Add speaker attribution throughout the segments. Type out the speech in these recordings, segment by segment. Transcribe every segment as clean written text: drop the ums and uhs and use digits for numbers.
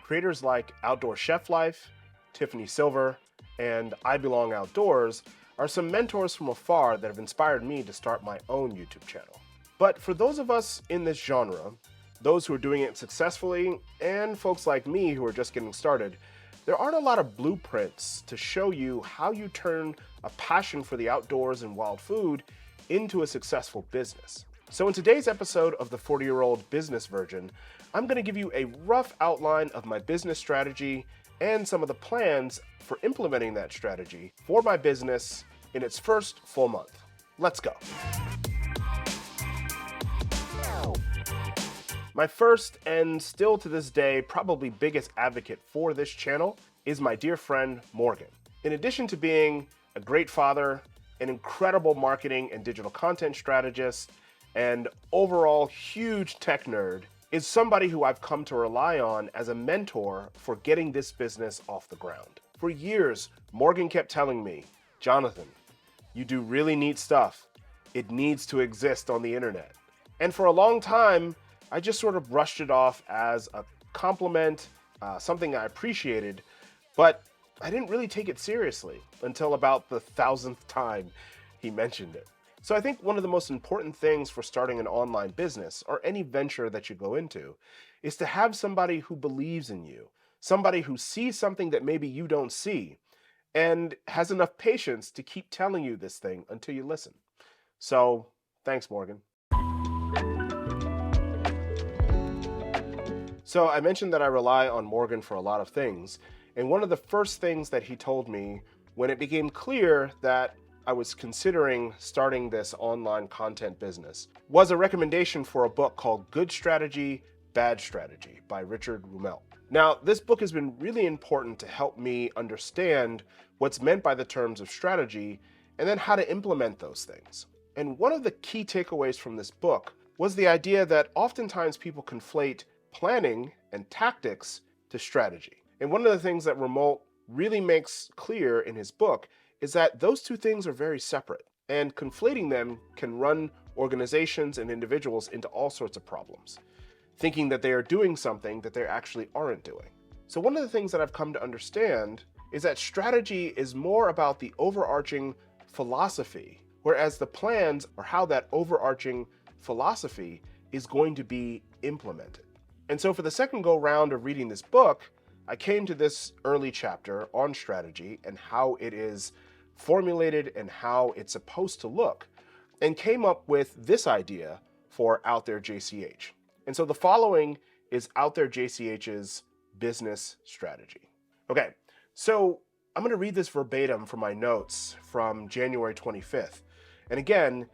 Speaker 1: Creators like Outdoor Chef Life, Tiffany Silver, and I Belong Outdoors are some mentors from afar that have inspired me to start my own YouTube channel. But for those of us in this genre, those who are doing it successfully, and folks like me who are just getting started, there aren't a lot of blueprints to show you how you turn a passion for the outdoors and wild food into a successful business. So in today's episode of the 40-Year-Old Business Virgin, I'm going to give you a rough outline of my business strategy and some of the plans for implementing that strategy for my business in its first full month. Let's go. My first and still to this day probably biggest advocate for this channel is my dear friend Morgan. In addition to being a great father, an incredible marketing and digital content strategist, and overall huge tech nerd, is somebody who I've come to rely on as a mentor for getting this business off the ground. For years, Morgan kept telling me, Jonathan, you do really neat stuff. It needs to exist on the internet. And for a long time, I just sort of brushed it off as a compliment, something I appreciated, but I didn't really take it seriously until about the 1000th time he mentioned it. So I think one of the most important things for starting an online business or any venture that you go into is to have somebody who believes in you, somebody who sees something that maybe you don't see and has enough patience to keep telling you this thing until you listen. So thanks, Morgan. So I mentioned that I rely on Morgan for a lot of things, and one of the first things that he told me when it became clear that I was considering starting this online content business was a recommendation for a book called Good Strategy, Bad Strategy by Richard Rummel. Now, this book has been really important to help me understand what's meant by the terms of strategy and then how to implement those things. And one of the key takeaways from this book was the idea that oftentimes people conflate planning and tactics to strategy. And one of the things that Rummel really makes clear in his book is that those two things are very separate, and conflating them can run organizations and individuals into all sorts of problems, thinking that they are doing something that they actually aren't doing. So one of the things that I've come to understand is that strategy is more about the overarching philosophy, whereas the plans are how that overarching philosophy is going to be implemented. And so for the second go round of reading this book, I came to this early chapter on strategy and how it is formulated and how it's supposed to look, and came up with this idea for OutThereJCH. And so the following is OutThereJCH's business strategy. Okay, so I'm going to read this verbatim from my notes from January 25th. And again,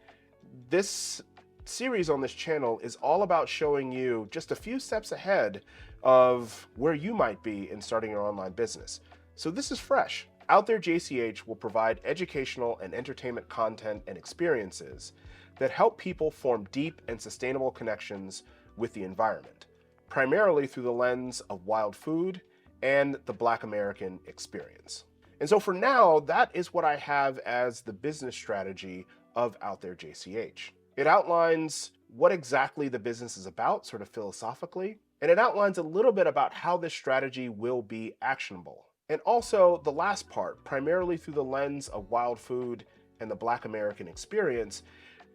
Speaker 1: this series on this channel is all about showing you just a few steps ahead of where you might be in starting your online business. So this is fresh. OutThereJCH will provide educational and entertainment content and experiences that help people form deep and sustainable connections with the environment, primarily through the lens of wild food and the Black American experience. And so for now, that is what I have as the business strategy of OutThereJCH. It outlines what exactly the business is about, sort of philosophically, and it outlines a little bit about how this strategy will be actionable. And also the last part, primarily through the lens of wild food and the Black American experience,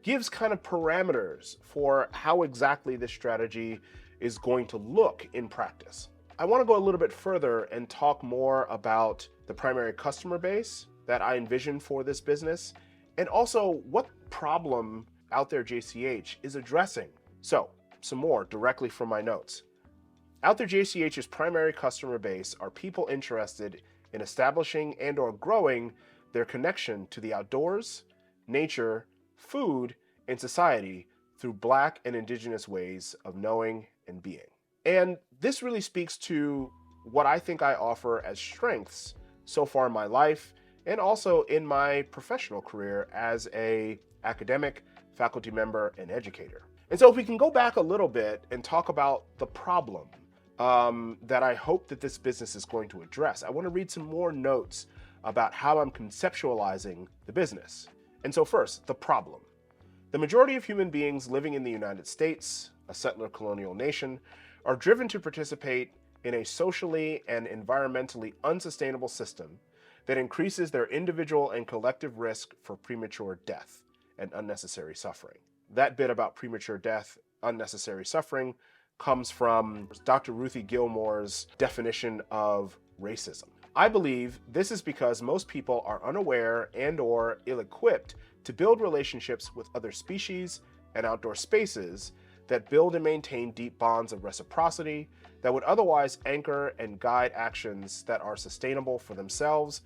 Speaker 1: gives kind of parameters for how exactly this strategy is going to look in practice. I want to go a little bit further and talk more about the primary customer base that I envision for this business, and also what problem OutThereJCH is addressing. So, some more directly from my notes. OutThereJCH's primary customer base are people interested in establishing and/or growing their connection to the outdoors, nature, food, and society through Black and Indigenous ways of knowing and being. And this really speaks to what I think I offer as strengths so far in my life and also in my professional career as an academic, faculty member, and educator. And so if we can go back a little bit and talk about the problem that I hope that this business is going to address, I want to read some more notes about how I'm conceptualizing the business. And so first, the problem. The majority of human beings living in the United States, a settler colonial nation, are driven to participate in a socially and environmentally unsustainable system that increases their individual and collective risk for premature death and unnecessary suffering. That bit about premature death, unnecessary suffering, comes from Dr. Ruthie Gilmore's definition of racism. I believe this is because most people are unaware and/or ill-equipped to build relationships with other species and outdoor spaces that build and maintain deep bonds of reciprocity that would otherwise anchor and guide actions that are sustainable for themselves,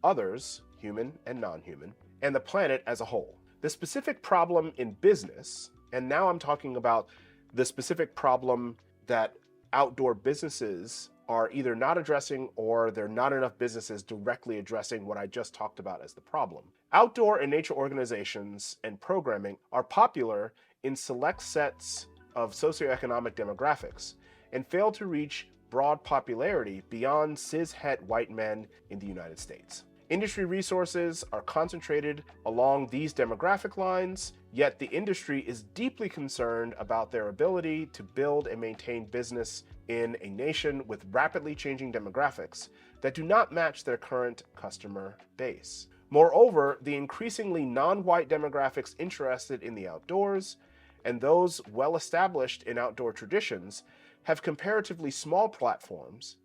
Speaker 1: others, human and non-human, and the planet as a whole. The specific problem in business, and now I'm talking about the specific problem that outdoor businesses are either not addressing or there are not enough businesses directly addressing what I just talked about as the problem. Outdoor and nature organizations and programming are popular in select sets of socioeconomic demographics and fail to reach broad popularity beyond cishet white men in the United States. Industry resources are concentrated along these demographic lines, yet the industry is deeply concerned about their ability to build and maintain business in a nation with rapidly changing demographics that do not match their current customer base. Moreover, the increasingly non-white demographics interested in the outdoors and those well established in outdoor traditions have comparatively small platforms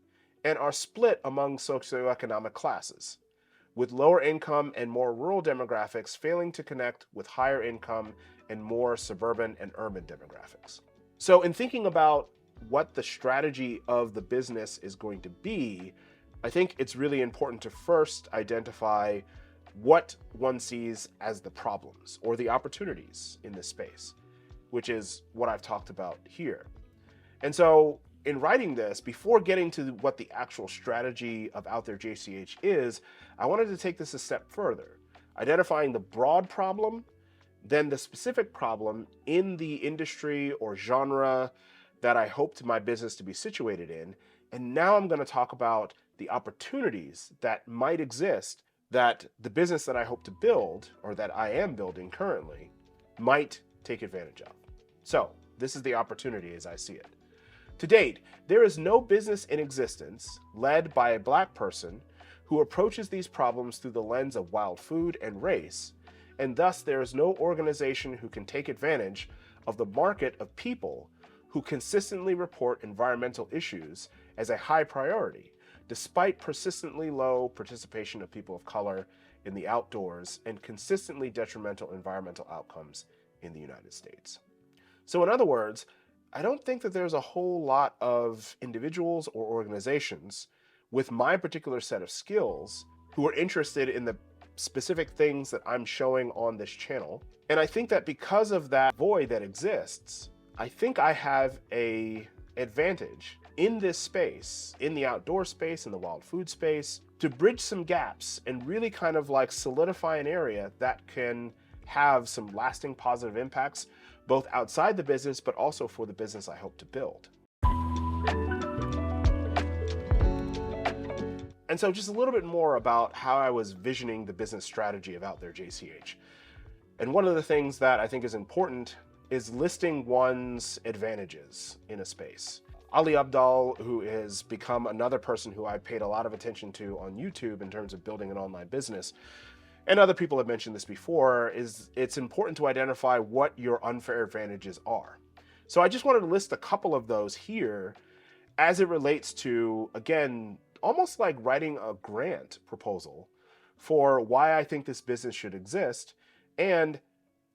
Speaker 1: and are split among socioeconomic classes, with lower income and more rural demographics failing to connect with higher income and more suburban and urban demographics. So in thinking about what the strategy of the business is going to be, I think it's really important to first identify what one sees as the problems or the opportunities in this space, which is what I've talked about here. And so in writing this, before getting to what the actual strategy of OutThereJCH is, I wanted to take this a step further, identifying the broad problem, then the specific problem in the industry or genre that I hoped my business to be situated in. And now I'm going to talk about the opportunities that might exist that the business that I hope to build, or that I am building currently, might take advantage of. So this is the opportunity as I see it. To date, there is no business in existence led by a Black person who approaches these problems through the lens of wild food and race, and thus there is no organization who can take advantage of the market of people who consistently report environmental issues as a high priority, despite persistently low participation of people of color in the outdoors and consistently detrimental environmental outcomes in the United States. So in other words, I don't think that there's a whole lot of individuals or organizations with my particular set of skills who are interested in the specific things that I'm showing on this channel. And I think that because of that void that exists, I think I have an advantage in this space, in the outdoor space, in the wild food space, to bridge some gaps and really kind of like solidify an area that can have some lasting positive impacts, both outside the business, but also for the business I hope to build. And so just a little bit more about how I was visioning the business strategy of OutThereJCH. And one of the things that I think is important is listing one's advantages in a space. Ali Abdaal, who has become another person who I paid a lot of attention to on YouTube in terms of building an online business, and other people have mentioned this before, is it's important to identify what your unfair advantages are. So I just wanted to list a couple of those here as it relates to, again, almost like writing a grant proposal for why I think this business should exist and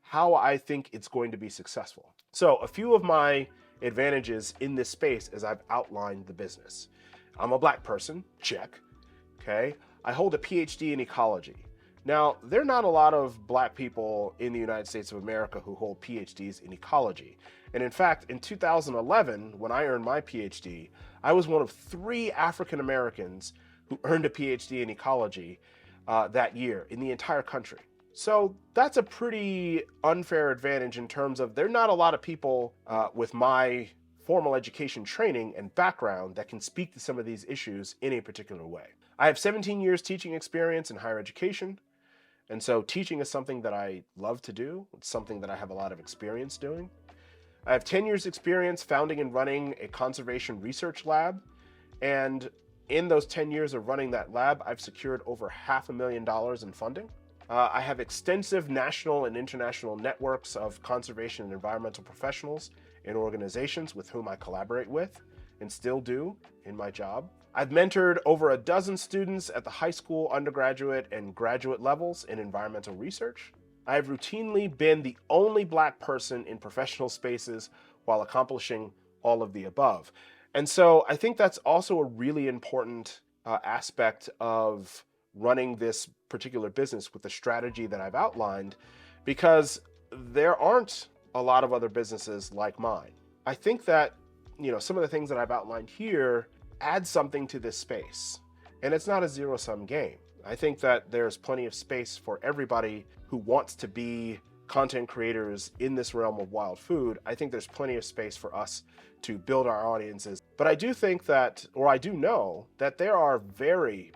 Speaker 1: how I think it's going to be successful. So a few of my advantages in this space as I've outlined the business. I'm a Black person, check, okay? I hold a PhD in ecology. Now, there are not a lot of Black people in the United States of America who hold PhDs in ecology. And in fact, in 2011, when I earned my PhD, I was one of 3 African Americans who earned a PhD in ecology that year in the entire country. So that's a pretty unfair advantage in terms of there are not a lot of people with my formal education training and background that can speak to some of these issues in a particular way. I have 17 years teaching experience in higher education. And so teaching is something that I love to do. It's something that I have a lot of experience doing. I have 10 years experience founding and running a conservation research lab And in those 10 years of running that lab, I've secured over $500,000 in funding. I have extensive national and international networks of conservation and environmental professionals and organizations with whom I collaborate with and still do in my job. I've mentored over a dozen students at the high school, undergraduate, and graduate levels in environmental research. I have routinely been the only Black person in professional spaces while accomplishing all of the above. And so I think that's also a really important aspect of running this particular business with the strategy that I've outlined, because there aren't a lot of other businesses like mine. I think that, some of the things that I've outlined here add something to this space, and it's not a zero-sum game. I think that there's plenty of space for everybody who wants to be content creators in this realm of wild food. I think there's plenty of space for us to build our audiences. But I do think that, or I do know that there are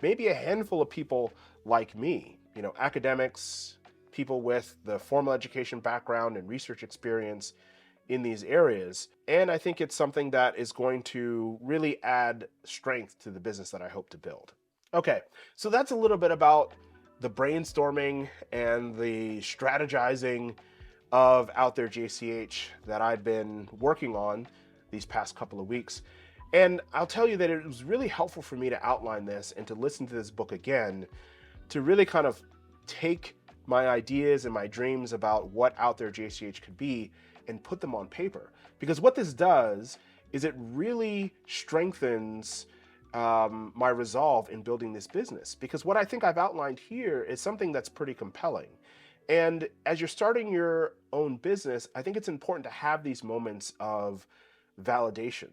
Speaker 1: maybe a handful of people like me, academics, people with the formal education background and research experience in these areas. And I think it's something that is going to really add strength to the business that I hope to build. Okay, so that's a little bit about the brainstorming and the strategizing of OutThereJCH that I've been working on these past couple of weeks. And I'll tell you that it was really helpful for me to outline this and to listen to this book again, to really kind of take my ideas and my dreams about what OutThereJCH could be and put them on paper. Because what this does is it really strengthens my resolve in building this business. Because what I think I've outlined here is something that's pretty compelling. And as you're starting your own business, I think it's important to have these moments of validation,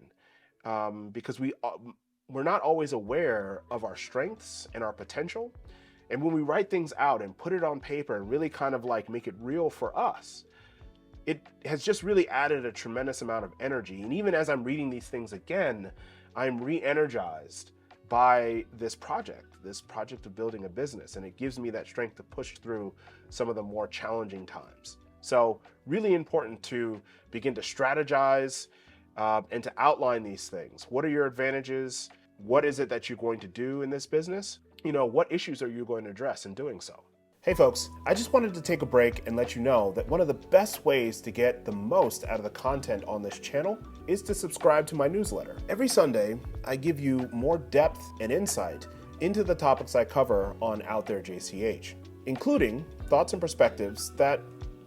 Speaker 1: because we're not always aware of our strengths and our potential. And when we write things out and put it on paper and really kind of like make it real for us, it has just really added a tremendous amount of energy. And even as I'm reading these things again, I'm re-energized by this project of building a business. And it gives me that strength to push through some of the more challenging times. So really important to begin to strategize and to outline these things. What are your advantages? What is it that you're going to do in this business? What issues are you going to address in doing so? Hey folks, I just wanted to take a break and let you know that one of the best ways to get the most out of the content on this channel is to subscribe to my newsletter. Every Sunday, I give you more depth and insight into the topics I cover on OutThereJCH, including thoughts and perspectives that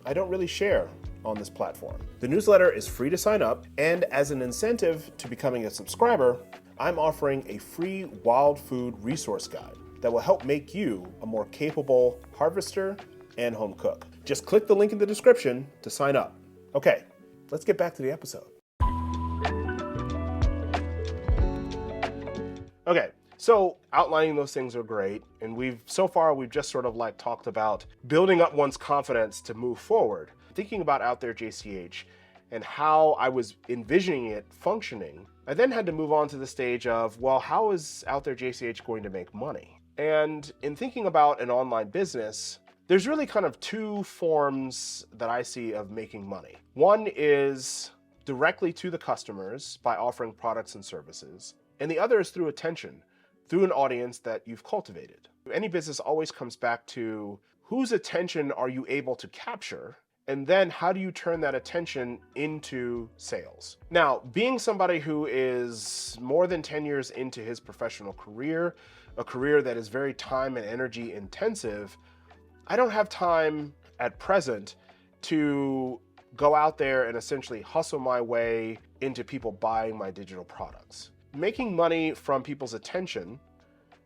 Speaker 1: I don't really share on this platform. The newsletter is free to sign up, and as an incentive to becoming a subscriber, I'm offering a free wild food resource guide that will help make you a more capable harvester and home cook. Just click the link in the description to sign up. Okay, let's get back to the episode. Okay, so outlining those things are great, and we've just sort of like talked about building up one's confidence to move forward. Thinking about OutThereJCH and how I was envisioning it functioning, I then had to move on to the stage of, well, how is OutThereJCH going to make money? And in thinking about an online business, there's really kind of two forms that I see of making money. One is directly to the customers by offering products and services, and the other is through attention, through an audience that you've cultivated. Any business always comes back to whose attention are you able to capture, and then how do you turn that attention into sales? Now, being somebody who is more than 10 years into his professional career, a career that is very time and energy intensive, I don't have time at present to go out there and essentially hustle my way into people buying my digital products. Making money from people's attention,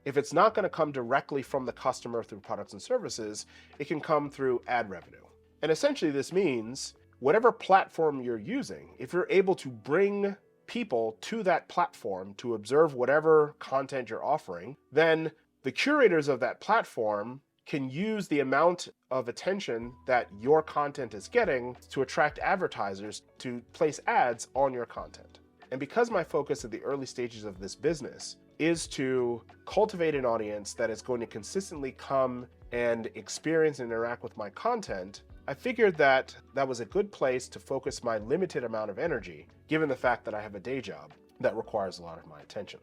Speaker 1: if it's not going to come directly from the customer through products and services, it can come through ad revenue. And essentially this means whatever platform you're using, if you're able to bring people to that platform to observe whatever content you're offering, then the curators of that platform can use the amount of attention that your content is getting to attract advertisers to place ads on your content. And because my focus at the early stages of this business is to cultivate an audience that is going to consistently come and experience and interact with my content, I figured that that was a good place to focus my limited amount of energy, given the fact that I have a day job that requires a lot of my attention.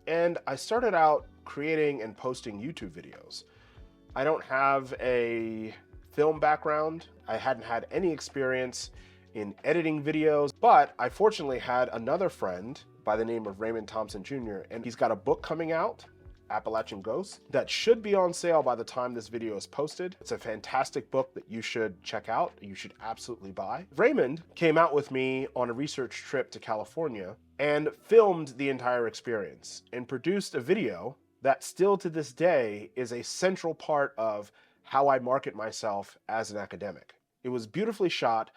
Speaker 1: And I started out creating and posting YouTube videos. I don't have a film background. I hadn't had any experience in editing videos, but I fortunately had another friend by the name of Raymond Thompson Jr., and he's got a book coming out, Appalachian Ghosts, that should be on sale by the time this video is posted. It's a fantastic book that you should check out. You should absolutely buy. Raymond came out with me on a research trip to California and filmed the entire experience and produced a video that still to this day is a central part of how I market myself as an academic. It was beautifully shot,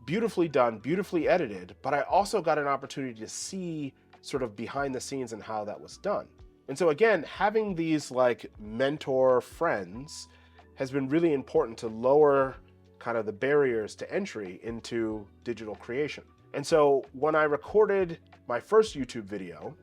Speaker 1: beautifully done, beautifully edited, but I also got an opportunity to see sort of behind the scenes and how that was done. And so again, having these like mentor friends has been really important to lower kind of the barriers to entry into digital creation. And so when I recorded my first YouTube video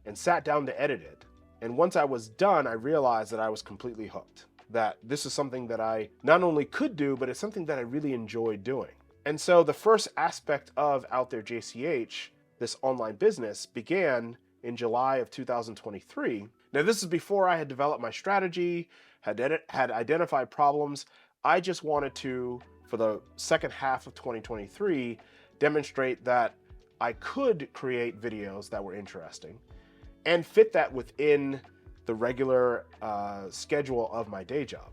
Speaker 1: and sat down to edit it, and once I was done, I realized that I was completely hooked, that this is something that I not only could do, but it's something that I really enjoyed doing. And so the first aspect of OutThereJCH, this online business, began in July of 2023. Now, this is before I had developed my strategy, had identified problems. I just wanted to, for the second half of 2023, demonstrate that I could create videos that were interesting and fit that within the regular schedule of my day job.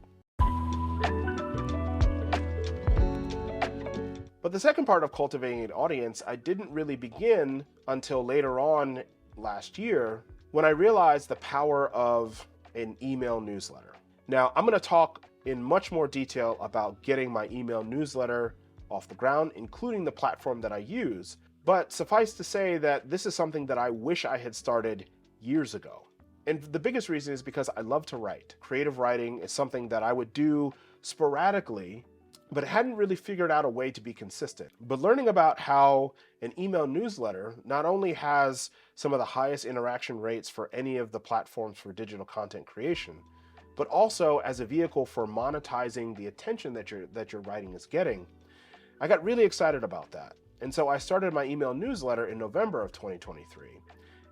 Speaker 1: But the second part of cultivating an audience, I didn't really begin until later on last year when I realized the power of an email newsletter. Now, I'm going to talk in much more detail about getting my email newsletter off the ground, including the platform that I use. But suffice to say that this is something that I wish I had started years ago. And the biggest reason is because I love to write. Creative writing is something that I would do sporadically, but I hadn't really figured out a way to be consistent. But learning about how an email newsletter not only has some of the highest interaction rates for any of the platforms for digital content creation, but also as a vehicle for monetizing the attention that your writing is getting, I got really excited about that. And so I started my email newsletter in November of 2023.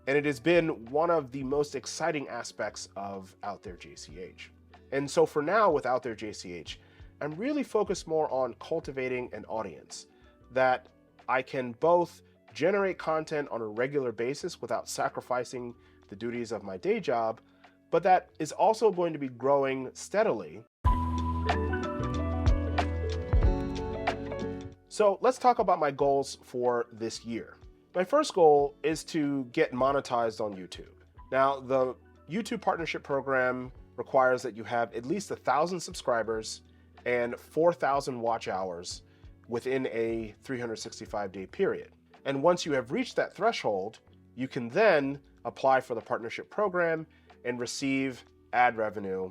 Speaker 1: And it has been one of the most exciting aspects of OutThereJCH. And so for now with OutThereJCH, I'm really focused more on cultivating an audience that I can both generate content on a regular basis without sacrificing the duties of my day job, but that is also going to be growing steadily. So let's talk about my goals for this year. My first goal is to get monetized on YouTube. Now, the YouTube partnership program requires that you have at least 1,000 subscribers and 4,000 watch hours within a 365-day period. And once you have reached that threshold, you can then apply for the partnership program and receive ad revenue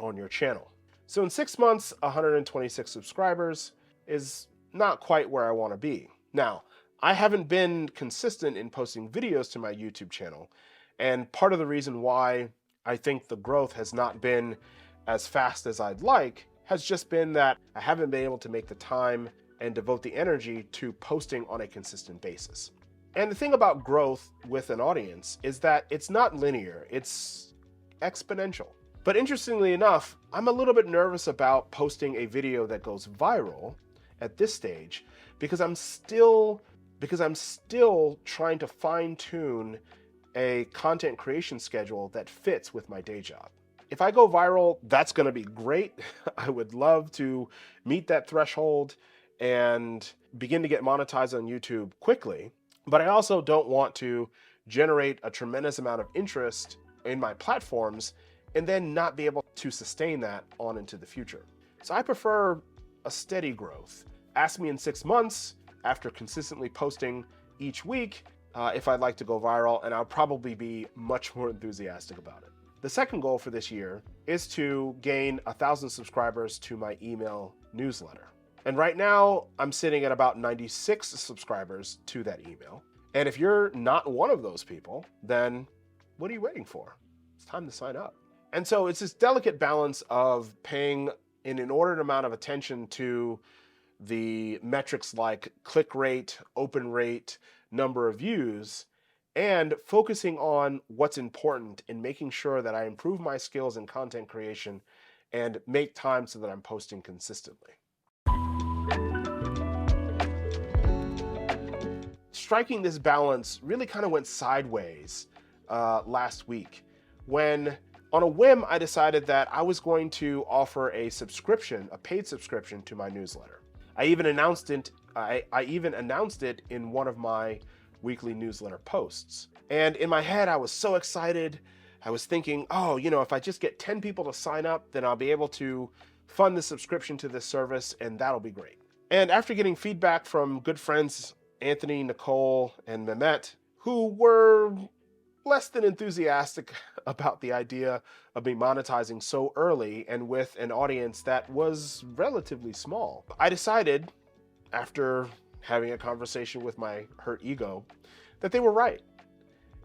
Speaker 1: on your channel. So in 6 months, 126 subscribers is not quite where I want to be. Now, I haven't been consistent in posting videos to my YouTube channel, and part of the reason why I think the growth has not been as fast as I'd like has just been that I haven't been able to make the time and devote the energy to posting on a consistent basis. And the thing about growth with an audience is that it's not linear, it's exponential. But interestingly enough, I'm a little bit nervous about posting a video that goes viral at this stage because I'm still trying to fine-tune a content creation schedule that fits with my day job. If I go viral, that's going to be great. I would love to meet that threshold and begin to get monetized on YouTube quickly, but I also don't want to generate a tremendous amount of interest in my platforms and then not be able to sustain that on into the future. So I prefer a steady growth. Ask me in 6 months, after consistently posting each week, if I'd like to go viral, and I'll probably be much more enthusiastic about it. The second goal for this year is to gain 1,000 subscribers to my email newsletter. And right now, I'm sitting at about 96 subscribers to that email. And if you're not one of those people, then what are you waiting for? It's time to sign up. And so it's this delicate balance of paying an inordinate amount of attention to the metrics like click rate, open rate, number of views, and focusing on what's important and making sure that I improve my skills in content creation and make time so that I'm posting consistently. Striking this balance really kind of went sideways last week when, on a whim, I decided that I was going to offer a subscription, a paid subscription to my newsletter. I even announced it in one of my weekly newsletter posts. And in my head, I was so excited. I was thinking, oh, if I just get 10 people to sign up, then I'll be able to fund the subscription to this service, and that'll be great. And after getting feedback from good friends, Anthony, Nicole, and Mehmet, who were less than enthusiastic about the idea of me monetizing so early and with an audience that was relatively small, I decided, after having a conversation with my hurt ego, that they were right.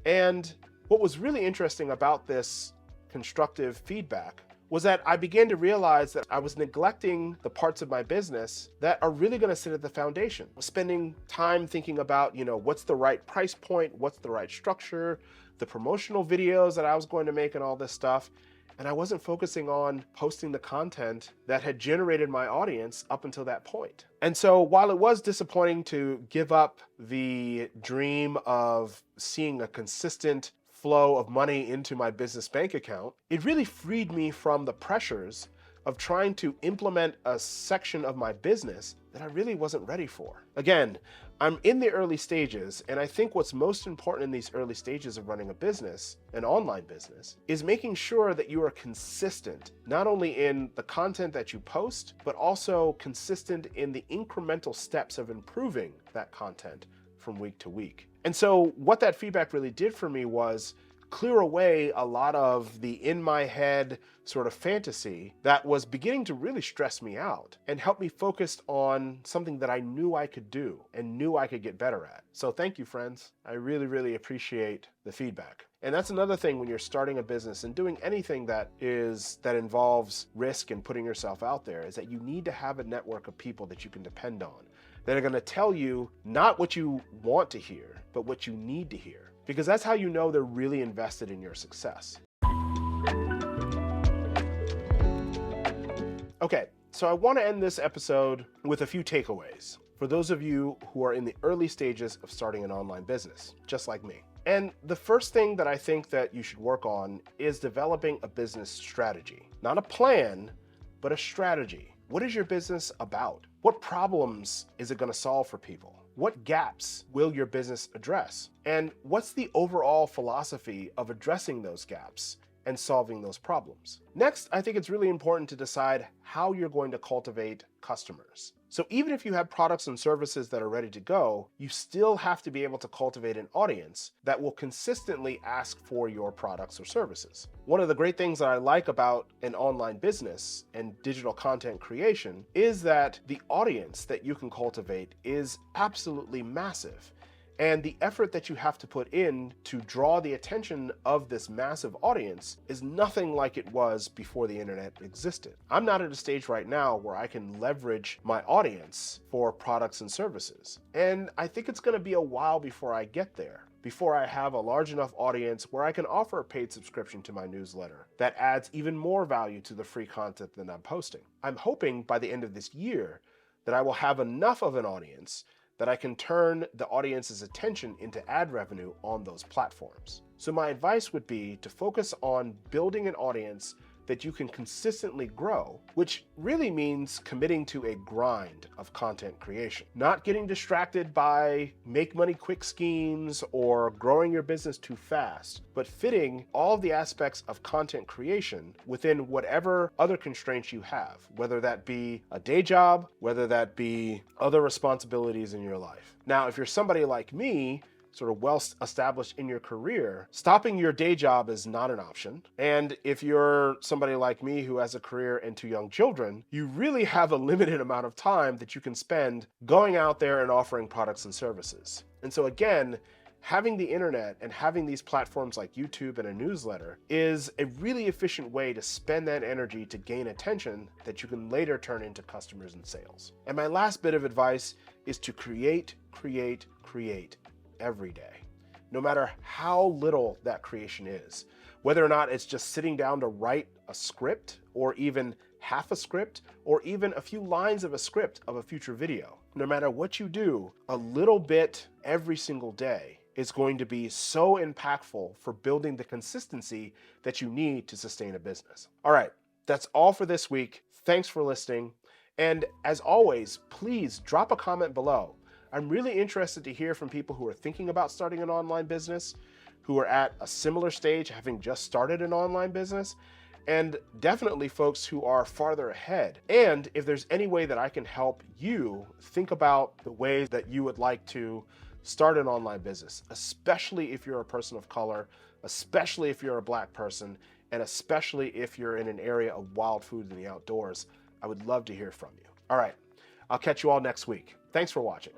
Speaker 1: And what was really interesting about this constructive feedback was that I began to realize that I was neglecting the parts of my business that are really going to sit at the foundation. Spending time thinking about, what's the right price point, what's the right structure, the promotional videos that I was going to make and all this stuff. And I wasn't focusing on posting the content that had generated my audience up until that point. And so while it was disappointing to give up the dream of seeing a consistent flow of money into my business bank account, it really freed me from the pressures of trying to implement a section of my business that I really wasn't ready for. Again, I'm in the early stages, and I think what's most important in these early stages of running a business, an online business, is making sure that you are consistent, not only in the content that you post, but also consistent in the incremental steps of improving that content from week to week. And so what that feedback really did for me was clear away a lot of the in my head sort of fantasy that was beginning to really stress me out and help me focus on something that I knew I could do and knew I could get better at. So thank you, friends. I really, really appreciate the feedback. And that's another thing when you're starting a business and doing anything that involves risk and putting yourself out there, is that you need to have a network of people that you can depend on, that are going to tell you not what you want to hear, but what you need to hear. Because that's how you know they're really invested in your success. Okay, so I want to end this episode with a few takeaways for those of you who are in the early stages of starting an online business, just like me. And the first thing that I think that you should work on is developing a business strategy. Not a plan, but a strategy. What is your business about? What problems is it going to solve for people? What gaps will your business address? And what's the overall philosophy of addressing those gaps and solving those problems? Next, I think it's really important to decide how you're going to cultivate customers. So even if you have products and services that are ready to go, you still have to be able to cultivate an audience that will consistently ask for your products or services. One of the great things that I like about an online business and digital content creation is that the audience that you can cultivate is absolutely massive. And the effort that you have to put in to draw the attention of this massive audience is nothing like it was before the internet existed. I'm not at a stage right now where I can leverage my audience for products and services. And I think it's going to be a while before I get there, before I have a large enough audience where I can offer a paid subscription to my newsletter that adds even more value to the free content that I'm posting. I'm hoping by the end of this year that I will have enough of an audience that I can turn the audience's attention into ad revenue on those platforms. So my advice would be to focus on building an audience that you can consistently grow, which really means committing to a grind of content creation. Not getting distracted by make money quick schemes or growing your business too fast, but fitting all of the aspects of content creation within whatever other constraints you have, whether that be a day job, whether that be other responsibilities in your life. Now, if you're somebody like me, sort of well established in your career, stopping your day job is not an option. And if you're somebody like me who has a career and 2 young children, you really have a limited amount of time that you can spend going out there and offering products and services. And so again, having the internet and having these platforms like YouTube and a newsletter is a really efficient way to spend that energy to gain attention that you can later turn into customers and sales. And my last bit of advice is to create, create, create. every day, no matter how little that creation is. Whether or not it's just sitting down to write a script, or even half a script, or even a few lines of a script of a future video. No matter what you do, a little bit every single day is going to be so impactful for building the consistency that you need to sustain a business. All right, that's all for this week. Thanks for listening. And as always, please drop a comment below. I'm really interested to hear from people who are thinking about starting an online business, who are at a similar stage, having just started an online business, and definitely folks who are farther ahead. And if there's any way that I can help you think about the ways that you would like to start an online business, especially if you're a person of color, especially if you're a Black person, and especially if you're in an area of wild food in the outdoors, I would love to hear from you. All right, I'll catch you all next week. Thanks for watching.